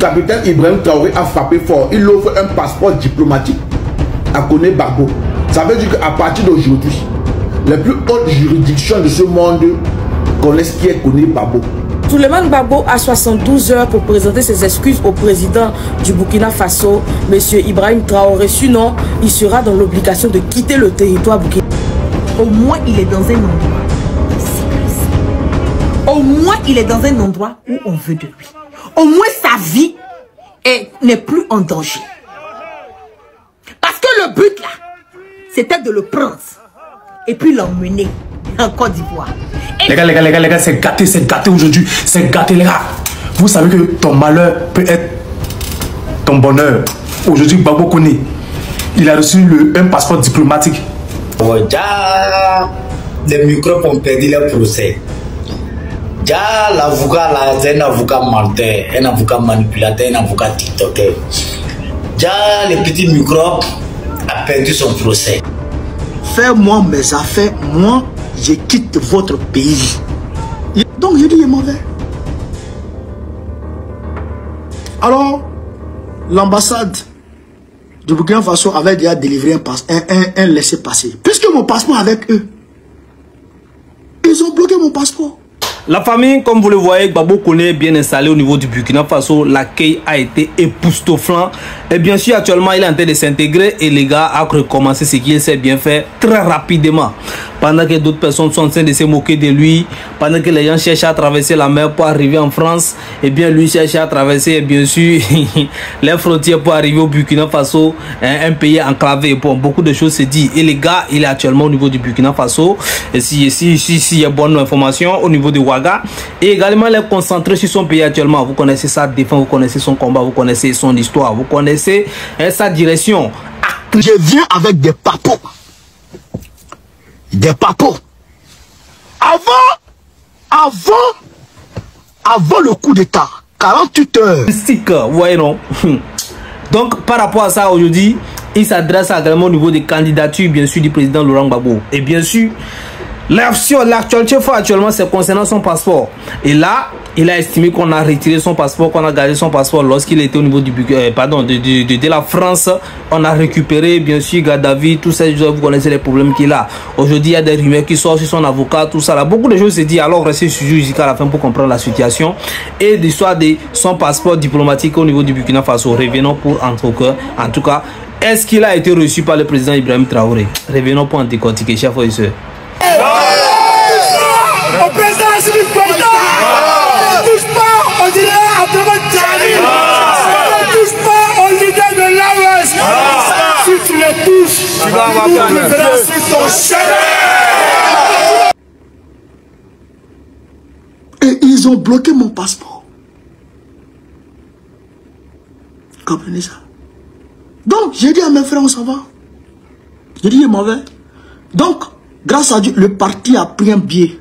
capitaine Ibrahim Traoré a frappé fort. Il offre un passeport diplomatique à Kone Gbagbo. Ça veut dire qu'à partir d'aujourd'hui, les plus hautes juridictions de ce monde connaissent qui est Kone Gbagbo. Souleymane Gbagbo a 72 heures pour présenter ses excuses au président du Burkina Faso, M. Ibrahim Traoré. Sinon, il sera dans l'obligation de quitter le territoire burkinabé. Au moins, il est dans un endroit sécurisé. Au moins, il est dans un endroit où on veut de lui. Au moins, sa vie n'est plus en danger. Parce que le but, là, c'était de le prendre et puis l'emmener en Côte d'Ivoire. Les gars, c'est gâté aujourd'hui. C'est gâté, les gars. Vous savez que ton malheur peut être ton bonheur. Aujourd'hui, Gbagbo Kone, il a reçu un passeport diplomatique. Déjà, les microbes ont perdu leur procès. Déjà, l'avocat là, c'est un avocat menteur, un avocat manipulateur, un avocat tiktoker. Déjà, les petits microbes ont perdu son procès. Fais-moi mes affaires, moi, je quitte votre pays. Donc, je dis, il est mauvais. Alors, l'ambassade du Burkina Faso avait déjà délivré un laissez-passer. Puisque mon passeport avec eux, ils ont bloqué mon passeport. La famille, comme vous le voyez, Gbagbo Kone est bien installé au niveau du Burkina Faso. L'accueil a été époustouflant. Et bien sûr, actuellement, il est en train de s'intégrer et les gars a recommencé ce qu'il sait bien faire très rapidement. Pendant que d'autres personnes sont en train de se moquer de lui, pendant que les gens cherchent à traverser la mer pour arriver en France, et bien lui cherche à traverser, bien sûr, les frontières pour arriver au Burkina Faso, un pays enclavé. Bon, beaucoup de choses se disent. Et les gars, il est actuellement au niveau du Burkina Faso. Et si il y a bonne information au niveau de Ouaga, et également il est concentré sur son pays actuellement. Vous connaissez sa défense, vous connaissez son combat, vous connaissez son histoire, vous connaissez sa direction. Je viens avec des papos. Des papos. Avant le coup d'état, 48 heures. Mystique, ouais, non. Donc, par rapport à ça, aujourd'hui, il s'adresse également au niveau des candidatures, bien sûr, du président Laurent Gbagbo. Et bien sûr, l'actualité actuellement, c'est concernant son passeport. Et là, il a estimé qu'on a retiré son passeport, qu'on a gardé son passeport lorsqu'il était au niveau du de la France. On a récupéré, bien sûr, Gaddafi, tout ça, vous connaissez les problèmes qu'il a. Aujourd'hui, il y a des rumeurs qui sortent sur son avocat, tout ça. Là, beaucoup de choses se disent. Alors, restez jusqu'à la fin pour comprendre la situation. Et l'histoire de son passeport diplomatique au niveau du Burkina Faso. Revenons pour en tout cas, est-ce qu'il a été reçu par le président Ibrahim Traoré? Revenons pour en décortiquer, chers frères et sœurs. Au président, c'est du président. Ne touche pas au leader Abdoulaye Diallo. Ne touche pas au leader de l'AOS. Si tu les touches, tu vas avoir ton chef. Et ils ont bloqué mon passeport. Comprenez ça? Donc, j'ai dit à mes frères, on s'en va. J'ai dit, il est mauvais. Donc, grâce à Dieu, le parti a pris un biais.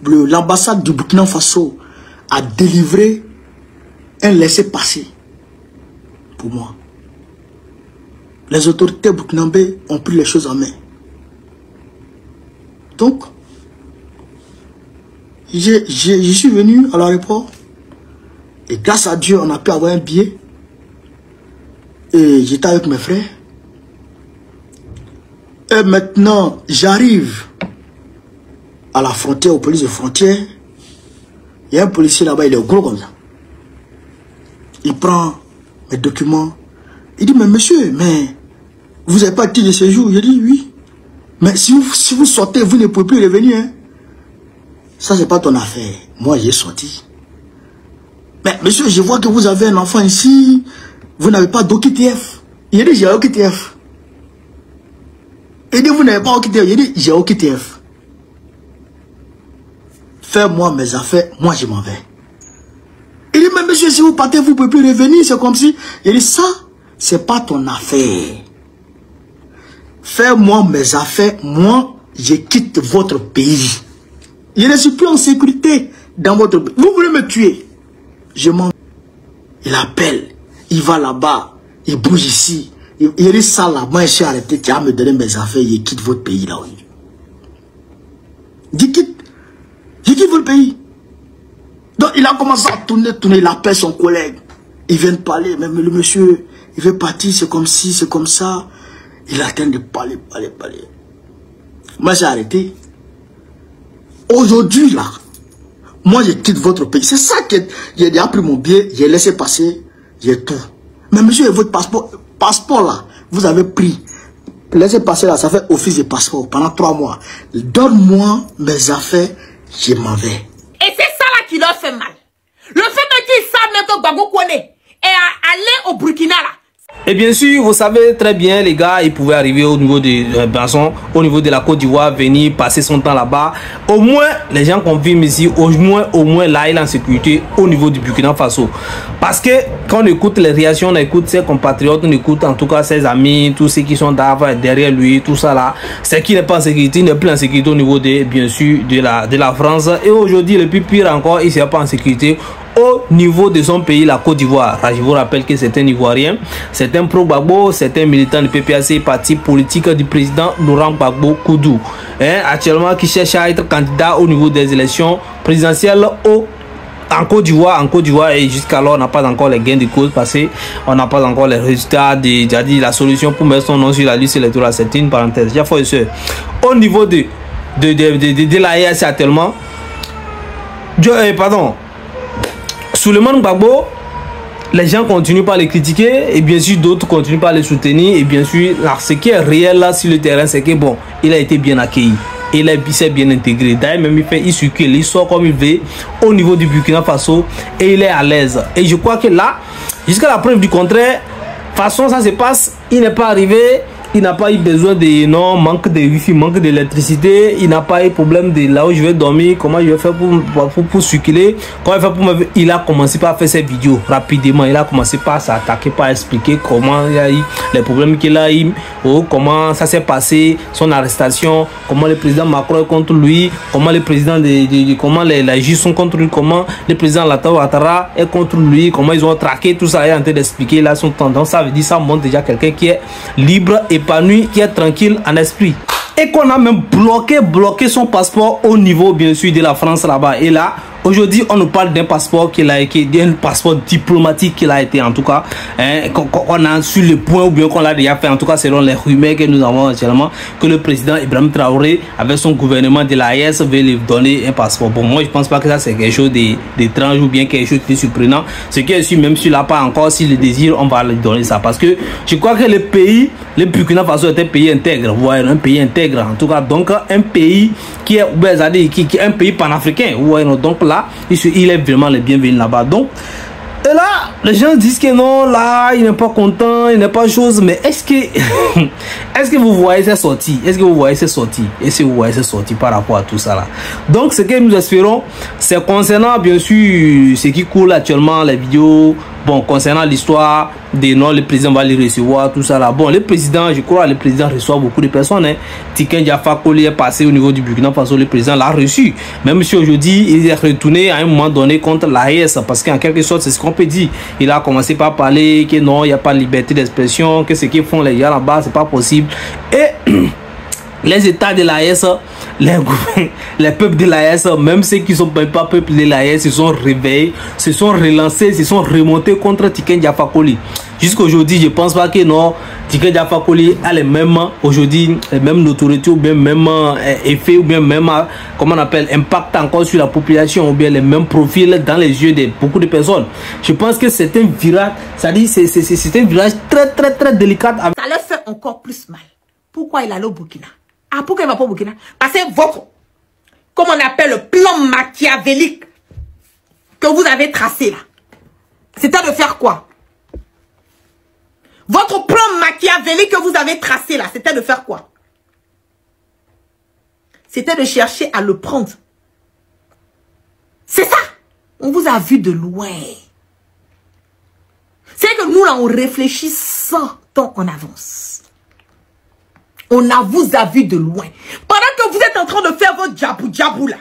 L'ambassade du Burkina Faso a délivré un laissez-passer pour moi. Les autorités burkinabées ont pris les choses en main. Donc, je suis venu à l'aéroport et grâce à Dieu, on a pu avoir un billet. Et j'étais avec mes frères. Et maintenant, j'arrive à la frontière, aux polices de frontière. Il y a un policier là-bas, il est gros comme ça. Il prend mes documents. Il dit, mais monsieur, mais vous n'avez pas de titre de séjour? Je dis, oui. Mais si vous sortez, vous ne pouvez plus revenir. Hein? Ça, c'est pas ton affaire. Moi, j'ai sorti. Mais monsieur, je vois que vous avez un enfant ici. Vous n'avez pas d'OQTF. Il dit, j'ai OQTF. Il dit, vous n'avez pas OQTF. Il dit, j'ai OQTF. Fais-moi mes affaires, moi je m'en vais. Il dit, mais monsieur, si vous partez, vous ne pouvez plus revenir, c'est comme si... Il dit, ça, c'est pas ton affaire. Fais-moi mes affaires, moi, je quitte votre pays. Je ne suis plus en sécurité dans votre pays. Vous voulez me tuer? Je m'en vais. Il appelle, il va là-bas, il bouge ici. Il dit, ça là, moi je suis arrêté, tu vas me donner mes affaires, je quitte votre pays là. Je quitte votre pays. Donc il a commencé à tourner, il appelle son collègue. Il vient de parler, même le monsieur, il veut partir, c'est comme ci, c'est comme ça. Il est en train de parler. Moi j'ai arrêté. Aujourd'hui là, moi je quitte votre pays. C'est ça que j'ai déjà pris mon billet, j'ai laissé passer, j'ai tout. Mais monsieur, votre passeport là, vous avez pris. Laissez passer là, ça fait office de passeport pendant 3 mois. Donne-moi mes affaires, je m'en vais. Et c'est ça là qui leur fait mal. Le fait qu'ils savent même que Gbagbo Kone est allé au Burkina là. Et bien sûr, vous savez très bien, les gars, il pouvait arriver au niveau de Benson, au niveau de la Côte d'Ivoire, venir passer son temps là-bas. Au moins, les gens qu'on vit ici, au moins là, il est en sécurité au niveau du Burkina Faso. Parce que quand on écoute les réactions, on écoute ses compatriotes, on écoute en tout cas ses amis, tous ceux qui sont derrière lui, tout ça là, c'est qu'il n'est pas en sécurité, il n'est plus en sécurité au niveau de, bien sûr, de la France. Et aujourd'hui, le plus pire encore, il ne sera pas en sécurité au niveau de son pays, la Côte d'Ivoire. Je vous rappelle que c'est un Ivoirien, c'est un pro-Gbagbo, c'est un militant du PPAC, parti politique du président Laurent Gbagbo Koudou, actuellement qui cherche à être candidat au niveau des élections présidentielles en Côte d'Ivoire, et jusqu'alors on n'a pas encore les gains de cause parce qu'on n'a pas encore les résultats de la solution pour mettre son nom sur la liste électorale. C'est une parenthèse. Au niveau de l'AES actuellement, Souleymane Gbagbo, les gens continuent par les critiquer et bien sûr d'autres continuent par les soutenir, et bien sûr ce qui est réel là sur le terrain, c'est que bon, il a été bien accueilli, il s'est bien intégré. D'ailleurs même il circule, il sort comme il veut au niveau du Burkina Faso et il est à l'aise. Et je crois que là, jusqu'à la preuve du contraire, de toute façon ça se passe, il n'est pas arrivé. Il n'a pas eu besoin de manque de wifi, manque d'électricité. Il n'a pas eu problème de là où je vais dormir, comment je vais faire pour circuler. Il a commencé par faire ses vidéos rapidement. Il a commencé par s'attaquer, par expliquer comment il y a eu les problèmes qu'il a eu, comment ça s'est passé, son arrestation, comment le président Macron est contre lui, comment le président comment les juges sont contre lui, comment le président Ouattara est contre lui, comment ils ont traqué tout ça. Il est en train d'expliquer là son tendance. Ça veut dire ça montre déjà quelqu'un qui est libre et épanoui, qui est tranquille en esprit, et qu'on a même bloqué son passeport au niveau bien sûr de la France là-bas. Et là aujourd'hui on nous parle d'un passeport d'un passeport diplomatique qu'il a été en tout cas qu'on a sur le point, ou bien qu'on l'a déjà fait en tout cas selon les rumeurs que nous avons actuellement, que le président Ibrahim Traoré avec son gouvernement de l'AES veut lui donner un passeport. Bon, moi je pense pas que ça c'est quelque chose d'étrange ou bien quelque chose de surprenant. Ce qui est sûr, même s'il n'a pas encore, s'il le désire, on va lui donner ça, parce que je crois que le Burkina Faso est un pays intègre, voire un pays intègre en tout cas, donc un pays qui est un pays panafricain, donc là il est vraiment le bienvenu là-bas. Donc et là les gens disent que non, là il n'est pas content, il n'est pas chose, mais est-ce que vous voyez ces sorties, est-ce que vous voyez ces sorties par rapport à tout ça là? Donc ce que nous espérons, c'est concernant bien sûr ce qui coule actuellement, les vidéos, bon, concernant l'histoire des noms, le président va les recevoir, tout ça là. Bon, le président, je crois, le président reçoit beaucoup de personnes. Tiken Jaffa Koli est passé au niveau du Burkina Faso, le président l'a reçu. Même si aujourd'hui, il est retourné à un moment donné contre l'AES, parce qu'en quelque sorte, c'est ce qu'on peut dire. Il a commencé par parler que non, il n'y a pas de liberté d'expression, que ce qu'ils font les gars là-bas, c'est pas possible. Et les États de l'AES, les peuples de l'AES, même ceux qui ne sont pas peuples de l'AES, se sont réveillés, se sont relancés, se sont remontés contre Tiken Jaffa Koli. Jusqu'aujourd'hui, je ne pense pas que non, Tiken Jaffa Koli a les mêmes aujourd'hui, les mêmes notoriétés, ou bien même effet, ou bien même, comment on appelle, impact encore sur la population, ou bien les mêmes profils dans les yeux de beaucoup de personnes. Je pense que c'est un virage, c'est un virage très délicat. Ça leur fait encore plus mal. Pourquoi il allait au Burkina? Ah, pourquoi il va pas au Burkina? Parce que votre, comment on appelle, le plan machiavélique que vous avez tracé là, c'était de faire quoi? Votre plan machiavélique que vous avez tracé là, c'était de faire quoi? C'était de chercher à le prendre. C'est ça. On vous a vu de loin. C'est que nous là, on réfléchit 100 ans en avance. On vous a vu de loin. Pendant que vous êtes en train de faire votre djabou là,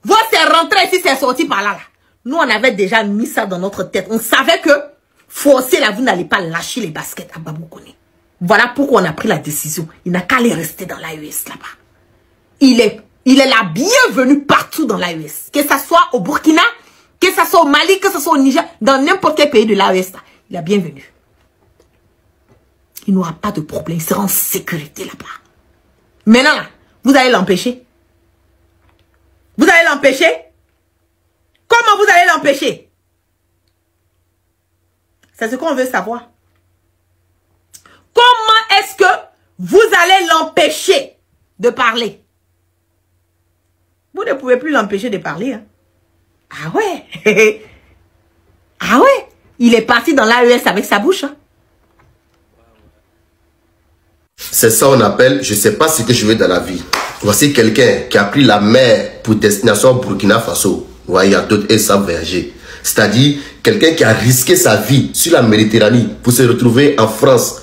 votre c'est rentré ici, c'est sorti par là. Nous, on avait déjà mis ça dans notre tête. On savait que forcé là, vous n'allez pas lâcher les baskets à Gbagbo Kone. Voilà pourquoi on a pris la décision. Il n'a qu'à aller rester dans l'AES là-bas. Il est la bienvenue partout dans l'AES. Que ça soit au Burkina, que ce soit au Mali, que ce soit au Niger, dans n'importe quel pays de l'AES, il est bienvenu. Il n'aura pas de problème, il sera en sécurité là-bas. Maintenant, vous allez l'empêcher. Vous allez l'empêcher? Comment vous allez l'empêcher? C'est ce qu'on veut savoir. Comment est-ce que vous allez l'empêcher de parler? Vous ne pouvez plus l'empêcher de parler. Hein? Ah ouais? Ah ouais? Il est parti dans l'AES avec sa bouche. Hein? C'est ça on appelle, je ne sais pas ce que je veux dans la vie. Voici quelqu'un qui a pris la mer pour destination Burkina Faso. Ouais, il y a d'autres et ça verger. C'est-à-dire quelqu'un qui a risqué sa vie sur la Méditerranée pour se retrouver en France,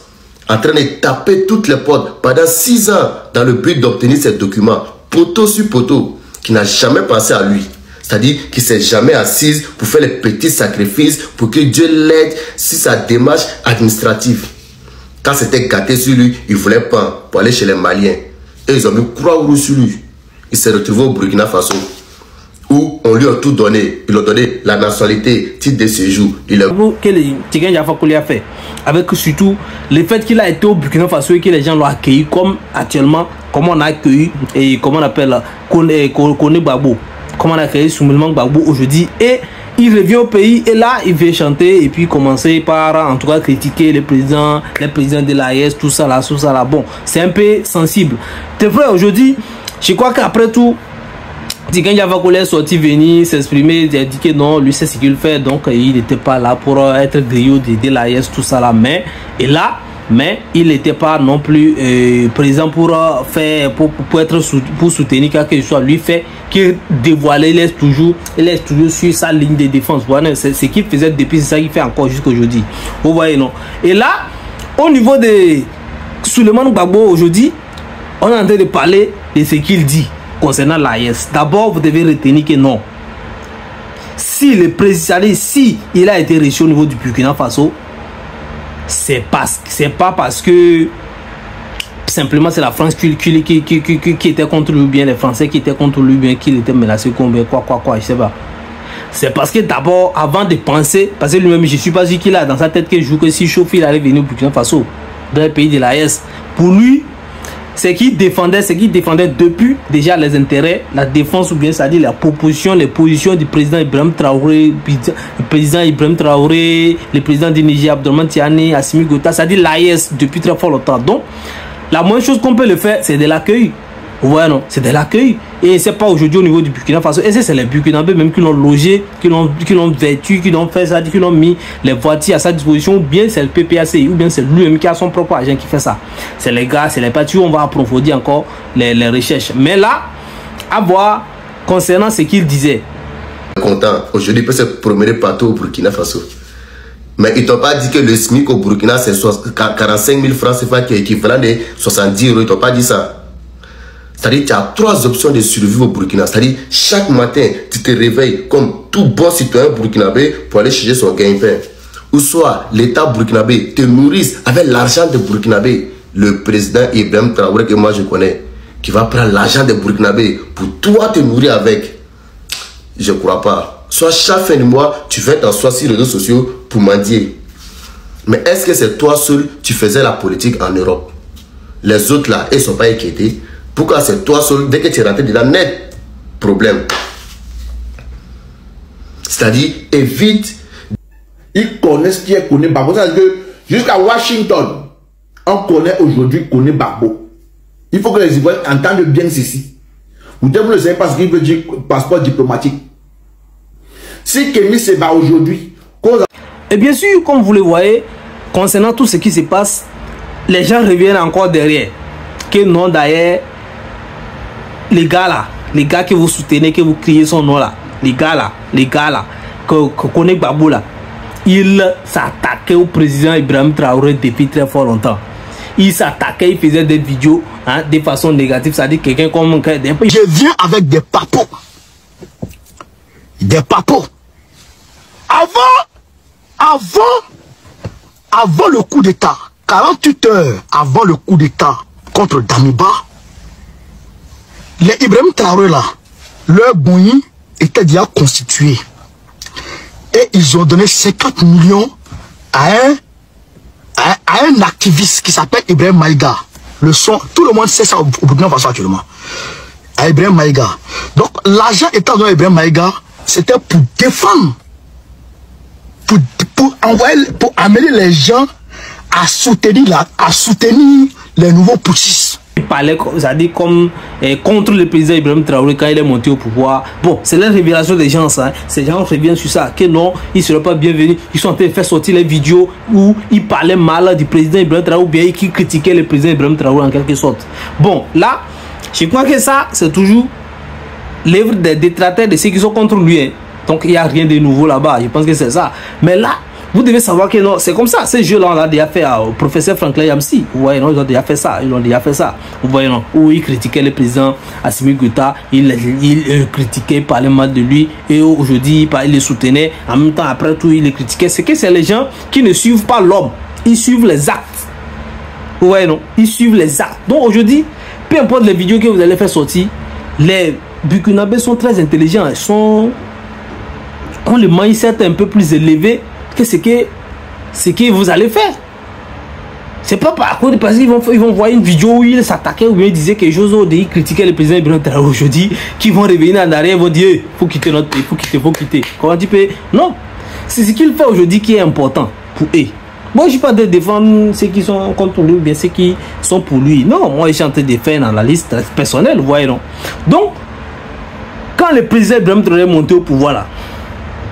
en train de taper toutes les portes pendant 6 ans dans le but d'obtenir ces documents, poteau sur poteau, qui n'a jamais pensé à lui. C'est-à-dire qu'il ne s'est jamais assis pour faire les petits sacrifices pour que Dieu l'aide sur sa démarche administrative. Quand c'était gâté sur lui, il voulait pas pour aller chez les Maliens. Et ils ont mis croix rouge sur lui. Il s'est retrouvé au Burkina Faso, où on lui a tout donné. Ils lui ont donné la nationalité, titre de séjour. Que les Tiken Jah Fakoly a fait, avec surtout le fait qu'il a été au Burkina Faso et que les gens l'ont accueilli comme actuellement, comme on a accueilli et comment on appelle Kone Gbagbo, comment on a accueilli Souleymane Gbagbo aujourd'hui. Et il revient au pays et là il veut chanter et puis commencer par en tout cas critiquer les présidents de l'AES, tout ça là, bon c'est un peu sensible. C'est vrai aujourd'hui, je crois qu'après tout Tiken Jah Fakoly est sorti venir s'exprimer, il a dit que non, lui c'est ce qu'il fait, donc il n'était pas là pour être griot de l'AES, tout ça là, mais il n'était pas non plus présent pour faire pour soutenir quelque chose. Lui fait que dévoiler, il laisse toujours sur sa ligne de défense. Voilà, c'est ce qu'il faisait depuis, c'est ça qu'il fait encore jusqu'à aujourd'hui. Vous voyez, non? Et là, au niveau de Souleymane Gbagbo aujourd'hui, on est en train de parler de ce qu'il dit concernant l'AES. D'abord, vous devez retenir que non. Si le président, si il a été reçu au niveau du Burkina Faso, c'est pas parce que simplement c'est la France qui était contre lui, ou bien les Français qui étaient contre lui, bien qu'il était menacé, combien quoi, je sais pas. C'est parce que d'abord, avant de penser, parce que lui-même, je suis pas sûr qu'il a dans sa tête que jour que si chauffe, il allait venir au Burkina Faso, dans le pays de l'AES. Pour lui, c'est qu'il défendait depuis déjà les intérêts, la défense ou bien c'est-à-dire la proposition, les positions du président Ibrahim Traoré, le président du Niger, Abdourahmane Tiani, Assimi Goïta, c'est-à-dire l'AES depuis très fort longtemps. Donc, la moindre chose qu'on peut le faire, c'est de l'accueil. Ouais, non, c'est de l'accueil. Et c'est pas aujourd'hui au niveau du Burkina Faso. Et c'est les Burkinabés même qui l'ont logé, qui l'ont vêtu, qui l'ont fait ça, qui l'ont mis les voitures à sa disposition. Ou bien c'est le PPAC, ou bien c'est lui-même qui a son propre agent qui fait ça. C'est les gars, c'est les partis où on va approfondir encore les recherches. Mais là, à voir concernant ce qu'il disait. Content. Aujourd'hui, il peut se promener partout au Burkina Faso. Mais ils t'ont pas dit que le SMIC au Burkina, c'est 45 000 francs CFA qui est équivalent de 70 €. Ils t'ont pas dit ça. C'est-à-dire tu as 3 options de survie au Burkina. C'est-à-dire chaque matin, tu te réveilles comme tout bon citoyen burkinabé pour aller chercher son gagne-pain. Ou soit l'État burkinabé te nourrisse avec l'argent des burkinabés. Le président Ibrahim Traoré que moi je connais, qui va prendre l'argent des burkinabés pour toi te nourrir avec. Je ne crois pas. Soit chaque fin de mois, tu fais t'asseoir sur les réseaux sociaux pour mendier. Mais est-ce que c'est toi seul, tu faisais la politique en Europe? Les autres là, ils ne sont pas inquiétés. Pourquoi c'est toi seul, dès que tu es rentré dedans, net problème. C'est-à-dire, évite. Ils connaissent qui est Kone Gbagbo. C'est-à-dire que jusqu'à Washington, on connaît aujourd'hui Kone Gbagbo. Il faut que les Ivoiriens entendent bien ceci. Vous ne le savez pas ce qu'il veut dire passeport diplomatique. Si Kémy se bat aujourd'hui, et bien sûr, comme vous le voyez, concernant tout ce qui se passe, les gens reviennent encore derrière. Que non, d'ailleurs, les gars que vous soutenez, que vous criez son nom là, les gars là, que Kone Gbagbo là, il s'attaquait au président Ibrahim Traoré depuis très fort longtemps. Il s'attaquait, il faisait des vidéos de façon négative, c'est-à-dire quelqu'un comme... Je viens avec des papos. Des papos. Avant le coup d'État, 48 heures avant le coup d'État contre Damiba, les Ibrahim Traoré là, leur bouillie était déjà constitué. Et ils ont donné 50 millions à un activiste qui s'appelle Ibrahim Maïga. Le son, tout le monde sait ça au Burkina Faso actuellement. À Ibrahim Maïga. Donc l'argent étant donné à Ibrahim Maïga, c'était pour défendre, pour amener les gens à soutenir les nouveaux putschistes. Il parlait, c'est-à-dire comme contre le président Ibrahim Traoré quand il est monté au pouvoir. Bon, c'est la révélation des gens, ça. Ces gens reviennent sur ça, que non, ils ne seraient pas bienvenus. Ils sont en train de faire sortir les vidéos où ils parlaient mal du président Ibrahim Traoré ou bien ils critiquaient le président Ibrahim Traoré en quelque sorte. Bon, là, je crois que ça, c'est toujours l'œuvre des détracteurs de ceux qui sont contre lui. Hein. Donc, il n'y a rien de nouveau là-bas. Je pense que c'est ça. Mais là, vous devez savoir que non, c'est comme ça. Ces jeux-là, on l'a déjà fait au professeur Franklin Yamsi. Vous voyez, non, ils ont déjà fait ça. Ils ont déjà fait ça. Vous voyez, non, où ils critiquaient le président Assimi Goïta. Ils critiquaient, ils parlaient mal de lui. Et aujourd'hui, ils le soutenaient. En même temps, après tout, ils le critiquaient. C'est que c'est les gens qui ne suivent pas l'homme. Ils suivent les actes. Vous voyez, non, ils suivent les actes. Donc aujourd'hui, peu importe les vidéos que vous allez faire sortir, les Burkinabés sont très intelligents. Ils ont le mindset un peu plus élevé que ce que vous allez faire. C'est pas par contre parce qu'ils vont voir une vidéo où ils s'attaquaient ou bien ils disaient quelque chose où ils critiquaient le président Ibrahim Traoré aujourd'hui, qu'ils vont revenir en arrière et vont dire faut quitter notre pays, faut quitter. Comment tu peux? Non, c'est ce qu'il fait aujourd'hui qui est important pour eux. Moi je ne suis pas de défendre ceux qui sont contre lui ou bien ceux qui sont pour lui. Non, moi je suis en train de défendre dans la liste personnelle, vous voyez non. Donc quand le président Ibrahim Traoré est monté au pouvoir là,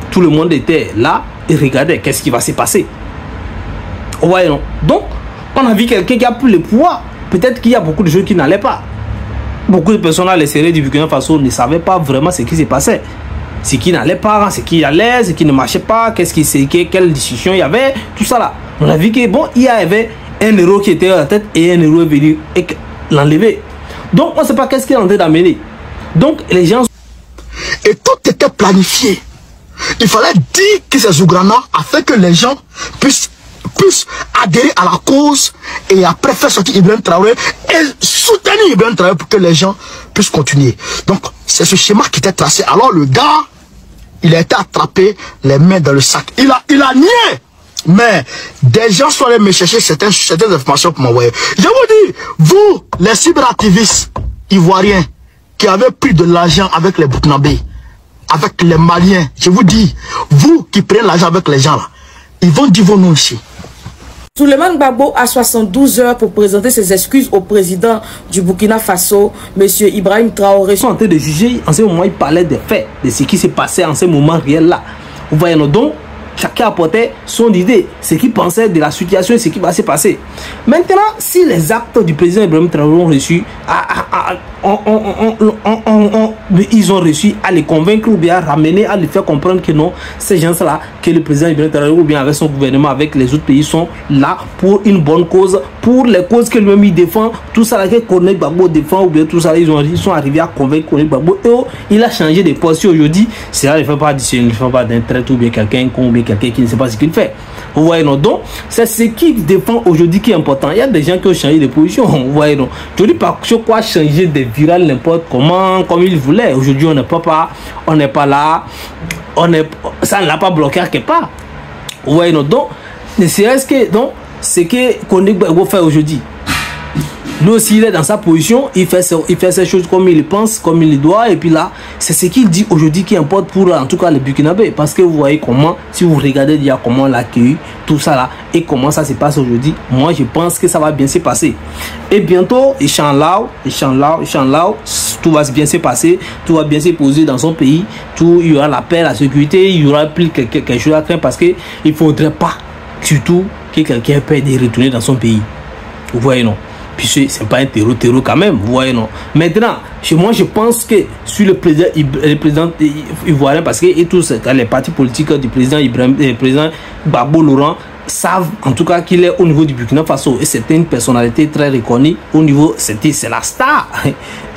tout le monde était là et regardait qu'est-ce qui va se passer. Vous voyez non. Donc on a vu quelqu'un qui a pris le pouvoir. Peut-être qu'il y a beaucoup de gens qui n'allaient pas. Beaucoup de personnes à l'extérieur du Burkina Faso ne savaient pas vraiment ce qui se passait. Ce qui n'allait pas, ce qui allait, ce qui ne marchait pas, quelle décision il y avait, tout ça là. On a vu que bon, il y avait un héros qui était à la tête et un héros est venu l'enlever. Donc on ne sait pas qu'est-ce qu'il est en train d'amener. Donc les gens... Et tout était planifié. Il fallait dire que c'est Zougrana afin que les gens puissent adhérer à la cause et après faire sortir Ibrahim Traoré et soutenir Ibrahim Traoré pour que les gens puissent continuer. Donc c'est ce schéma qui était tracé. Alors le gars, il a été attrapé les mains dans le sac. Il a nié. Mais des gens sont allés me chercher certaines informations pour m'envoyer. Je vous dis, vous, les cyberactivistes ivoiriens qui avez pris de l'argent avec les Burkinabés, avec les Maliens, je vous dis, vous qui prenez l'argent avec les gens là, ils vont dire vos noms ici. Souleymane Gbagbo a 72 heures pour présenter ses excuses au président du Burkina Faso, M. Ibrahim Traoré. Ils sont en train de juger, en ce moment, ils parlaient des faits, de ce qui s'est passé en ce moment réel là. Vous voyez, donc, chacun apportait son idée, ce qu'il pensait de la situation et ce qui va se passer. Maintenant, si les actes du président Ibrahim Traoré ont reçu, ils ont réussi à les convaincre ou bien à ramener, à les faire comprendre que non, ces gens-là, que le président Ibrahim Traoré ou bien avec son gouvernement, avec les autres pays sont là pour une bonne cause, pour les causes que lui-même il défend, tout ça là que Corneille Gbagbo défend ou bien tout ça, ils sont arrivés à convaincre Corneille Gbagbo et il a changé de position aujourd'hui. C'est là, il ne fait pas d'un trait ou bien quelqu'un qui ne sait pas ce qu'il fait. Vous voyez non, donc c'est ce qu'il défend aujourd'hui qui est important. Il y a des gens qui ont changé de position. Vous voyez non, je dis pas sur quoi changer de viral n'importe comment, comme il voulait. Aujourd'hui on n'est pas là, ça ne l'a pas bloqué à quelque part. Vous voyez non, donc c'est ce que Corneille Gbagbo fait aujourd'hui. Lui aussi, il est dans sa position, il fait ces choses comme il pense, comme il doit, et puis là, c'est ce qu'il dit aujourd'hui qui importe pour, en tout cas, les Burkinabés. Parce que vous voyez comment, si vous regardez déjà comment on l'a accueilli, tout ça là, et comment ça se passe aujourd'hui, moi je pense que ça va bien se passer. Et bientôt, Inch'Allah, tout va bien se passer, tout va bien se poser dans son pays, il y aura la paix, la sécurité, il y aura plus quelque chose à craindre parce qu'il ne faudrait pas, surtout, que quelqu'un puisse retourner dans son pays. Vous voyez, non? Puis c'est pas un terreau quand même, vous voyez non. Maintenant, moi je pense que sur le président ivoirien, parce que et tous les partis politiques du président Gbagbo Laurent savent en tout cas qu'il est au niveau du Burkina Faso et c'est une personnalité très reconnue au niveau, c'est la star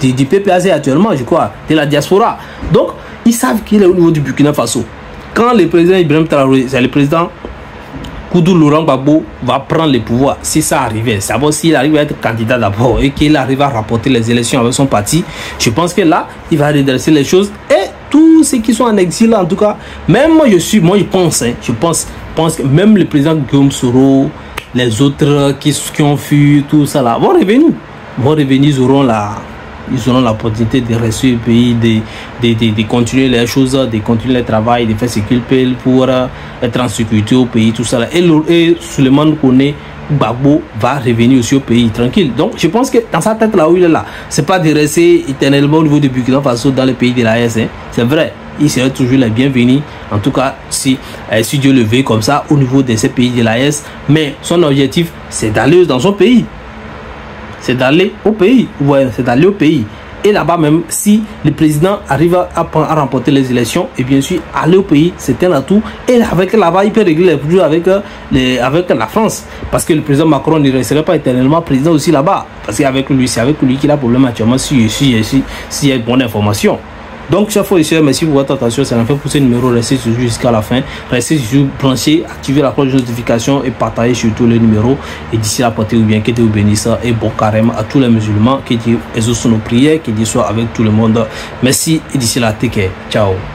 du PPAC actuellement, je crois, de la diaspora. Donc ils savent qu'il est au niveau du Burkina Faso. Quand le président Ibrahim Traoré, c'est le président Koudou Laurent Gbagbo va prendre le pouvoir, si ça arrivait, c'est bon, s'il arrive à être candidat d'abord et qu'il arrive à rapporter les élections avec son parti, je pense que là, il va redresser les choses et tous ceux qui sont en exil, en tout cas, même moi je pense que même le président Guillaume Soro, les autres qui ont fui, tout ça là, vont revenir, ils auront l'opportunité de rester au pays, de continuer les choses, de continuer le travail, de faire ce qu'ils peuvent pour être en sécurité au pays, tout ça là. Et Suleiman connaît Gbagbo va revenir aussi au pays tranquille. Donc je pense que dans sa tête là où il est là, c'est pas de rester éternellement au niveau de Burkina Faso dans le pays de l'AES, hein. C'est vrai, il serait toujours les bienvenus, en tout cas si Dieu le veut comme ça au niveau de ces pays de l'AES, mais son objectif c'est d'aller dans son pays, c'est d'aller au pays, ouais, c'est d'aller au pays. Et là-bas même, si le président arrive à remporter les élections, et bien sûr, aller au pays, c'est un atout. Et avec là-bas, il peut régler les problèmes avec la France. Parce que le président Macron ne resterait pas éternellement président aussi là-bas. Parce qu'avec lui, c'est avec lui qu'il a problème actuellement s'il y a une bonne information. Donc, chers frères et sœurs, merci pour votre attention. C'est la fin pour ce numéro. Restez sur jusqu'à la fin. Restez sur branché, activez la cloche de notification et partagez surtout le numéro. Et d'ici là, portez-vous bien, que Dieu vous bénisse et bon carême à tous les musulmans. Que Dieu exauce nos prières, que Dieu soit avec tout le monde. Merci et d'ici là, take care. Ciao.